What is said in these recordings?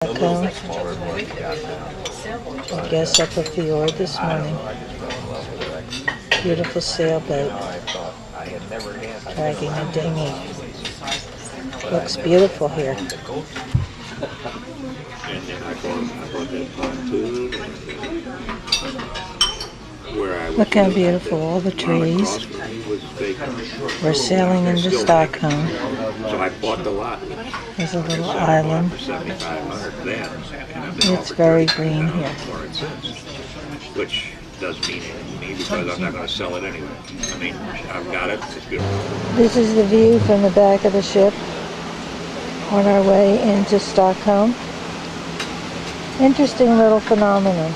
Stockholm. I guess up a fjord this morning. Beautiful sailboat dragging a dinghy. Looks beautiful here. Look how beautiful all the trees. We're sailing into Stockholm. So I bought the lot. There's a little island. It's very green here. Which doesn't mean anything to me because I'm not going to sell it anyway. I mean, I've got it. It's beautiful. This is the view from the back of the ship on our way into Stockholm. Interesting little phenomenon.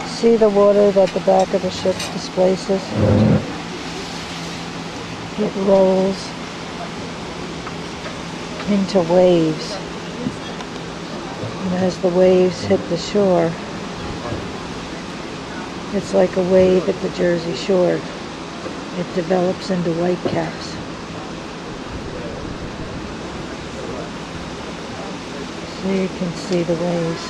See the water that the back of the ship displaces? It rolls into waves. And as the waves hit the shore, it's like a wave at the Jersey Shore. It develops into whitecaps. So you can see the waves.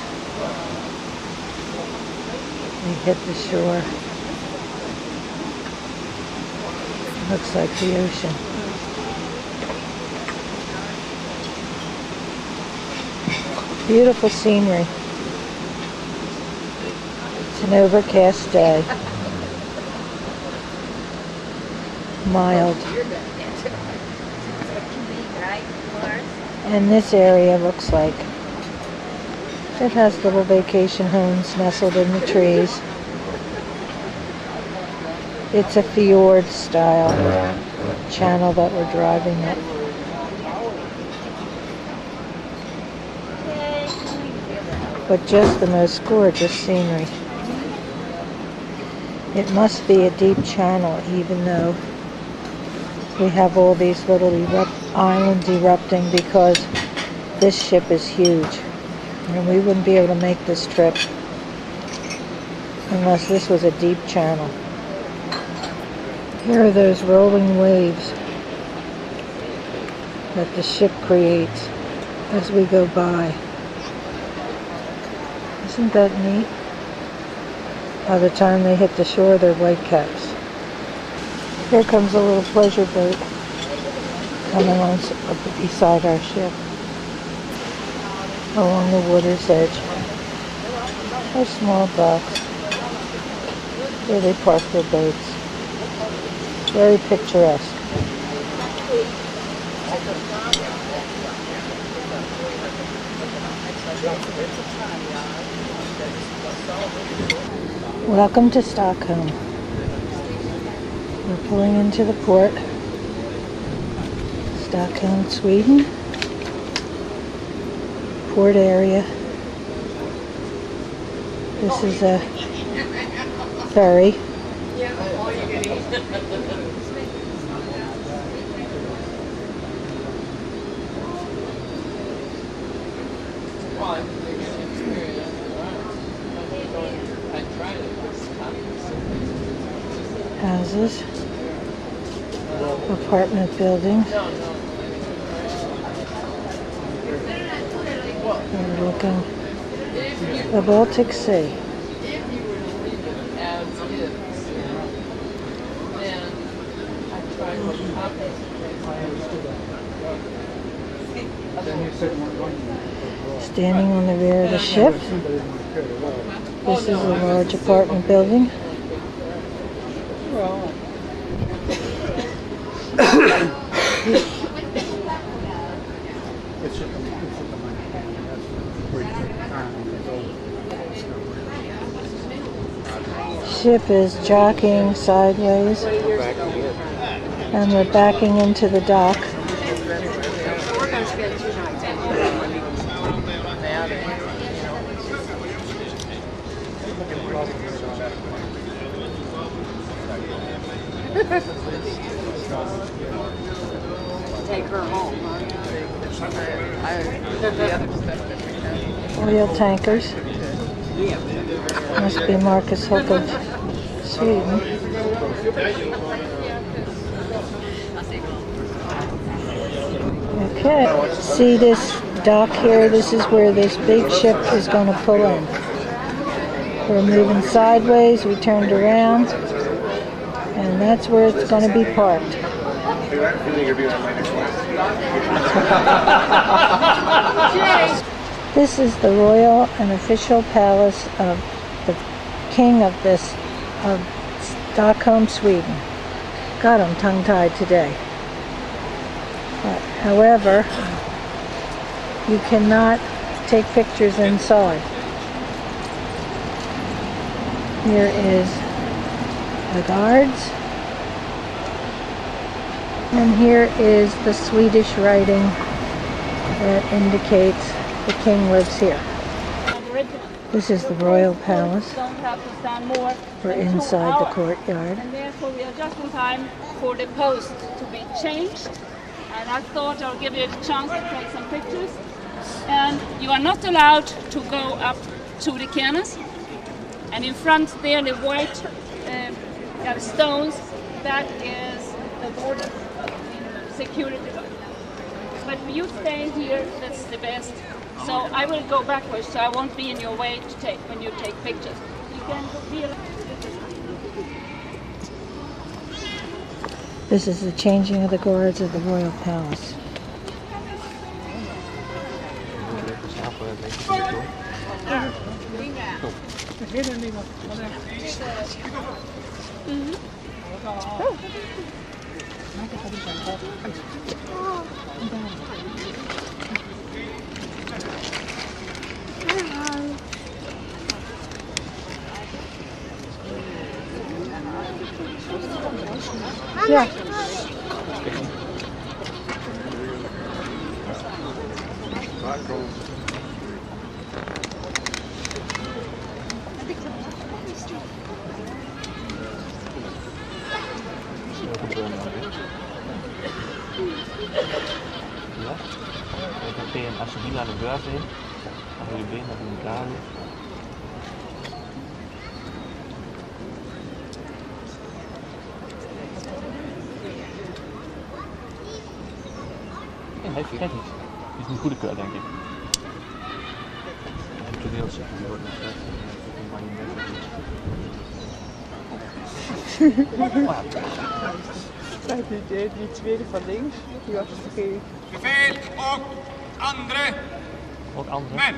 They hit the shore. Looks like the ocean. Beautiful scenery. It's an overcast day. Mild. And this area looks like it has little vacation homes nestled in the trees. It's a fjord style channel that we're driving up. But just the most gorgeous scenery. It must be a deep channel, even though we have all these little islands erupting, because this ship is huge. And we wouldn't be able to make this trip unless this was a deep channel. Here are those rolling waves that the ship creates as we go by. Isn't that neat? By the time they hit the shore, they're whitecaps. Here comes a little pleasure boat coming on beside our ship along the water's edge. A small docks where they park their boats. Very picturesque. Welcome to Stockholm. We're pulling into the port. Stockholm, Sweden. Port area. This is a ferry. Houses, apartment buildings. We're looking the Baltic Sea. Standing on the rear of the ship. This is a large apartment building. Ship is jockeying sideways, and we're backing into the dock. Take her home. Oil tankers. Must be Marcus Hook of Sweden. Okay. See this dock here. This is where this big ship is going to pull in. We're moving sideways. We turned around. And that's where it's going to be parked. This is the royal and official palace of the king of Stockholm, Sweden. God, I'm tongue-tied today. But, however, you cannot take pictures inside. Here is the guards. And here is the Swedish writing that indicates the king lives here. This is the royal palace. We're inside the courtyard. And therefore we are just in time for the post to be changed. And I thought I'll give you a chance to take some pictures. And you are not allowed to go up to the cannons. And in front there, the white stones, that is the border security. But you stay here, that's the best. So I will go backwards, so I won't be in your way to take when you take pictures. You can be. This is the changing of the guards of the royal palace. Ja. Als je die naar de deur vindt, dan wil je binnen naar de kabel. Ja, hij vergeet niet. Die is een goede keur, denk ik. Een toneelstukje die wordt nog vet. Die tweede van links, die was verkeerd. Befäl och andre Ook andere. män.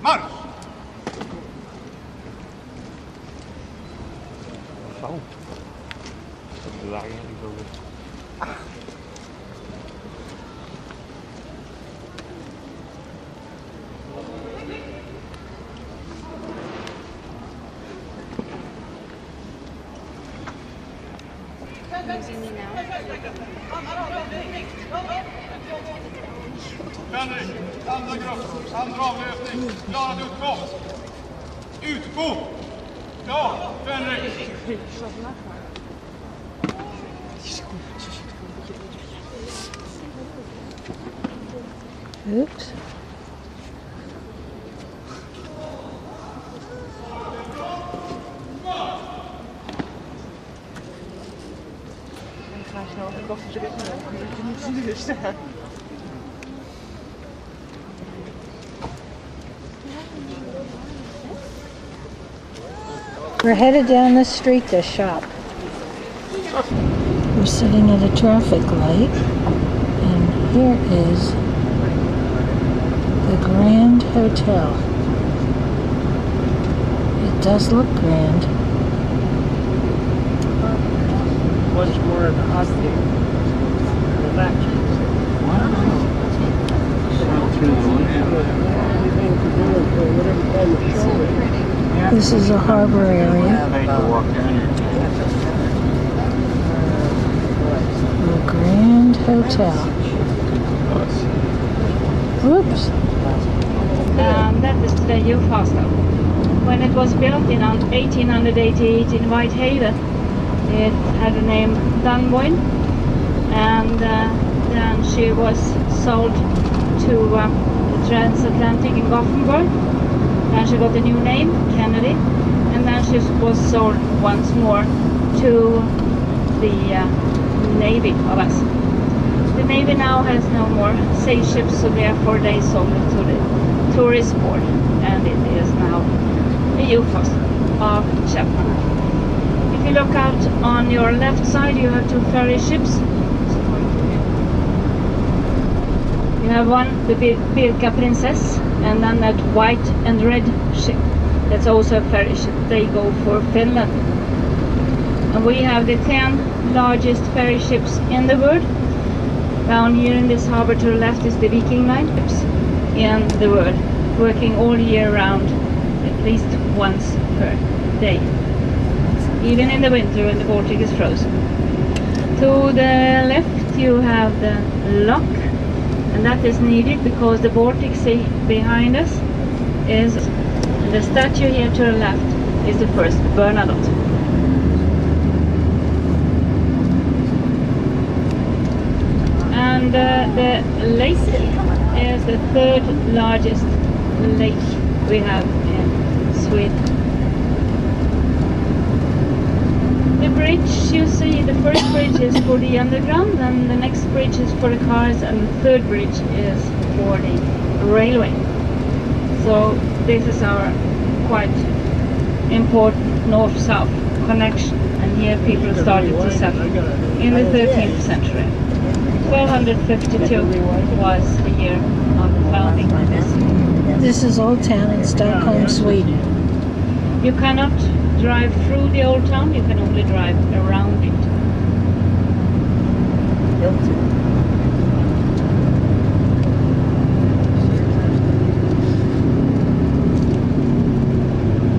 Marsch! Zo. Dat is daar eigenlijk zo goed. Fänrik, andra grupp, andra avlösning, klarad utgång. Utgå! Ja, Fänrik! Oops. Ga snel de koffie drinken, dan moet je niet hier staan. We're headed down the street to shop. We're sitting at a traffic light, and here is the Grand Hotel. It does look grand. Much more in the hospital. The back. This is a harbor area. The Grand Hotel. Whoops. That is the youth hostel. When it was built in 1888 in Whitehaven, it had the name Dunboyne, and then she was sold to the Transatlantic in Gothenburg. Then she got a new name, Kennedy, and then she was sold once more to the Navy of us. The Navy now has no more sail ships, so therefore they sold it to the tourist board, and it is now a UFOS of Chapman. If you look out on your left side, you have two ferry ships. You have one, the Birka Princess, and then that white and red ship. That's also a ferry ship. They go for Finland. And we have the 10 largest ferry ships in the world. Down here in this harbor to the left is the Viking Line ships in the world, working all year round, at least once per day, even in the winter when the Baltic is frozen. To the left you have the lock, and that is needed because the Baltic Sea behind us is, the statue here to the left is the first Bernadotte. And the lake is the third largest lake we have in Sweden. The bridge you see, the first bridge is for the underground, and the next bridge is for the cars, and the third bridge is for the railway. So this is our quite important north-south connection, and here people started to settle in the 13th century. 1252 was the year of the founding of this. This is Old Town in Stockholm, Sweden. You cannot drive through the old town, you can only drive around it.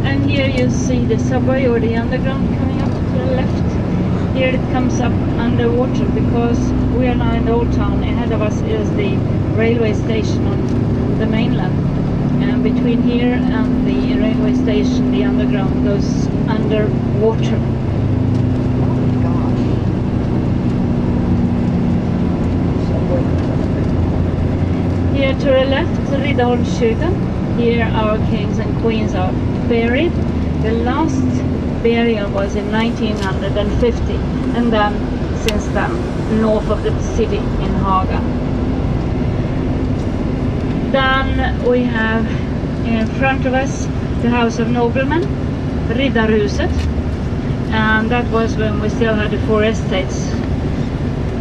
And here you see the subway or the underground coming up to the left. Here it comes up underwater because we are now in the old town. Ahead of us is the railway station on the mainland. And between here and the railway station, the underground goes underwater. Here to the left, Riddarholmskyrkan. Here our kings and queens are buried. The last burial was in 1950, and then since then north of the city in Haga. Then we have in front of us the House of Noblemen, Riddarhuset, and that was when we still had the four estates: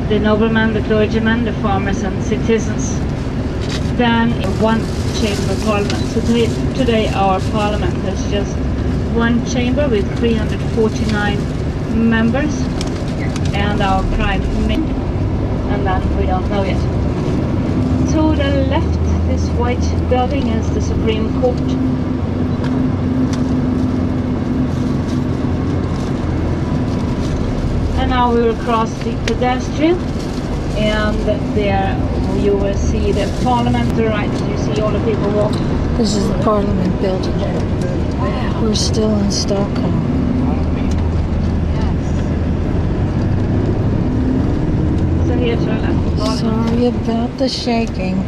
the noblemen, the clergymen, the farmers and citizens. Then one chamber of parliament. So today our parliament has just one chamber with 349 members, and our prime minister, and then we don't know yet. To the left, this white building is the Supreme Court. And now we will cross the pedestrian, and there you will see the parliament to the right. You see all the people walking. This is the Parliament building. We're still in Stockholm. So here to the left. Sorry about the shaking.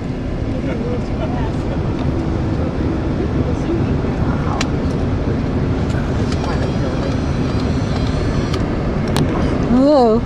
Hello.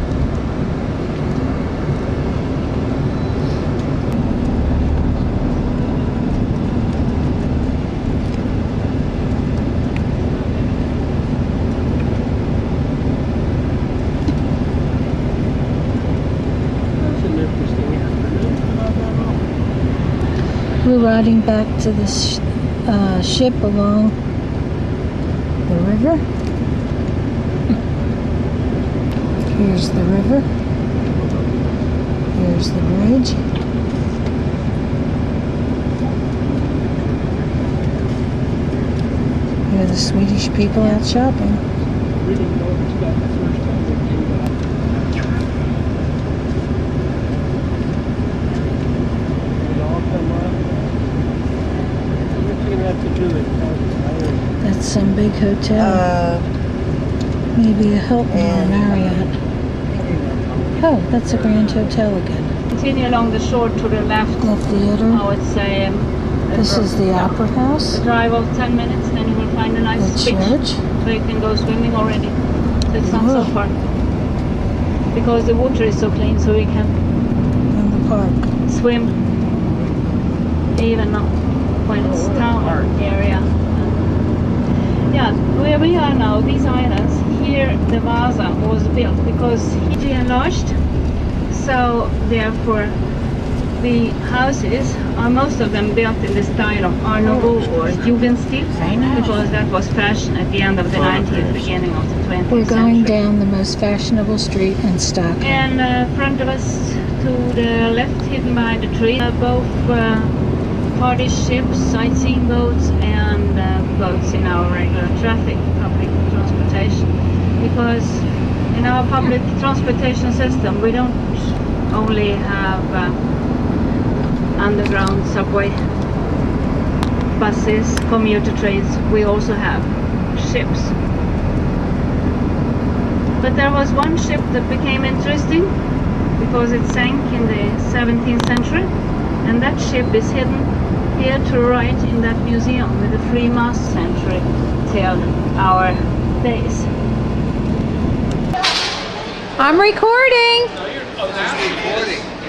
We're riding back to this ship along the river. Here's the river. Here's the bridge. Here are the Swedish people out shopping. We didn't know this back the first time we came back. It all come up. Everything had to do with That's some big hotel. Maybe a Hilton or a Marriott. Oh, that's a Grand Hotel again. Continue along the shore to the left. The theater. I would say This is the Opera House. a drive of 10 minutes, then you will find a nice The beach church. where you can go swimming already. It's not so far. Because the water is so clean, so we can In the park. swim even when it's town area. Yeah, where we are now, these islands, here the Vasa was built because he enlarged, so therefore the houses are most of them built in the style of Art Nouveau or Jugendstil, because that was fashion at the end of the 19th, beginning of the 20th We're going century. down the most fashionable street in Stockholm. And front of us to the left, hidden behind the tree, both party ships, sightseeing boats, and boats in our regular traffic, public transportation. Because in our public transportation system, we don't only have underground subway, buses, commuter trains, we also have ships. But there was one ship that became interesting because it sank in the 17th century, and that ship is hidden here to right in that museum with the 3 mast century till our days. I'm recording.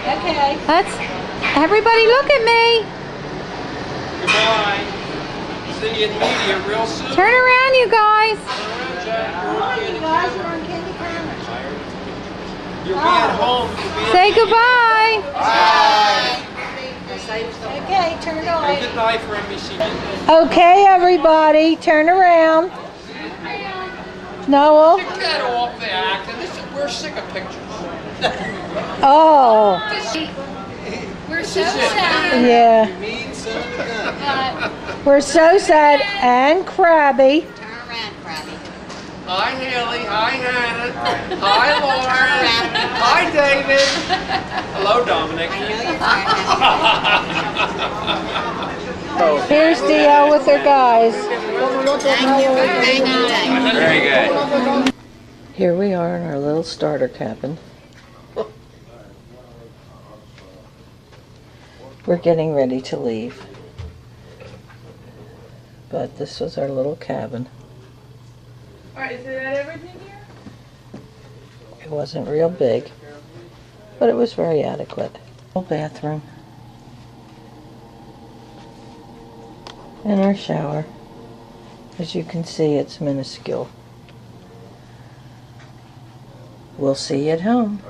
Okay. Let's everybody look at me. Goodbye. See you in media real soon. Turn around, you guys. You'll be at home. You'll be Say goodbye. Okay, turn it on. Good night for NBC. Okay, everybody, turn around. Noel. Take that off the act. And we're sick of pictures. Oh, We're so sad. yeah. Mean son of a gun. We're so sad and crabby. Turn around, Krabby. Hi, Haley. Hi, Hannah. Hi, Lauren. Hi, David. Hello, Dominic. I know you're tired. Here's DL with her guys. Thank you. Very good. Here we are in our little starter cabin. We're getting ready to leave. But this was our little cabin. Alright, is that everything here? It wasn't real big, but it was very adequate. Little bathroom. And our shower. As you can see, it's minuscule. We'll see you at home.